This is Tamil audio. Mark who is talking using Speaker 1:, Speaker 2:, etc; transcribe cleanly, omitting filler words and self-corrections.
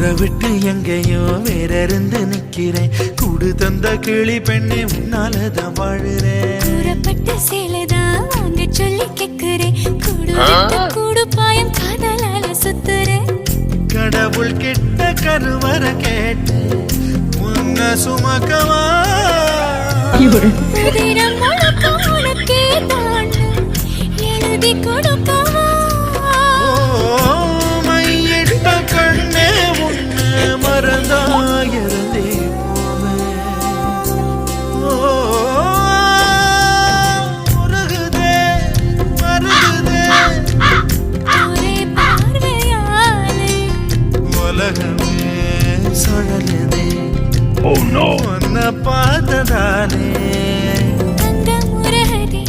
Speaker 1: ஊரை விட்டு எங்கேயோ வேற இருந்து நிக்கிறேன். கூடு தந்த கிளி பெண்ணே உன்னாலதான் வாழுறேன்.
Speaker 2: கூறப்பட்ட சேலைதான் வாங்க சொல்லி கேக்குறேன். கூடு கூடு பாயம் காதலால சுத்துறேன்.
Speaker 1: கடவுள் கிட்ட கருவற கேட்டு உன்ன சுமக்கவா
Speaker 2: புதினம் முழுக்க உனக்கே தான் எழுதி கொடுக்கவா.
Speaker 1: மையிட்ட கண்ணே உன்ன மறந்தாயிருந்தே மருகுதே மருகுதே
Speaker 2: ஒரே பார்வையாலே
Speaker 1: உலகமே சுழலுதே. உன்னை பார்த்ததாலே
Speaker 2: அந்த முரகதே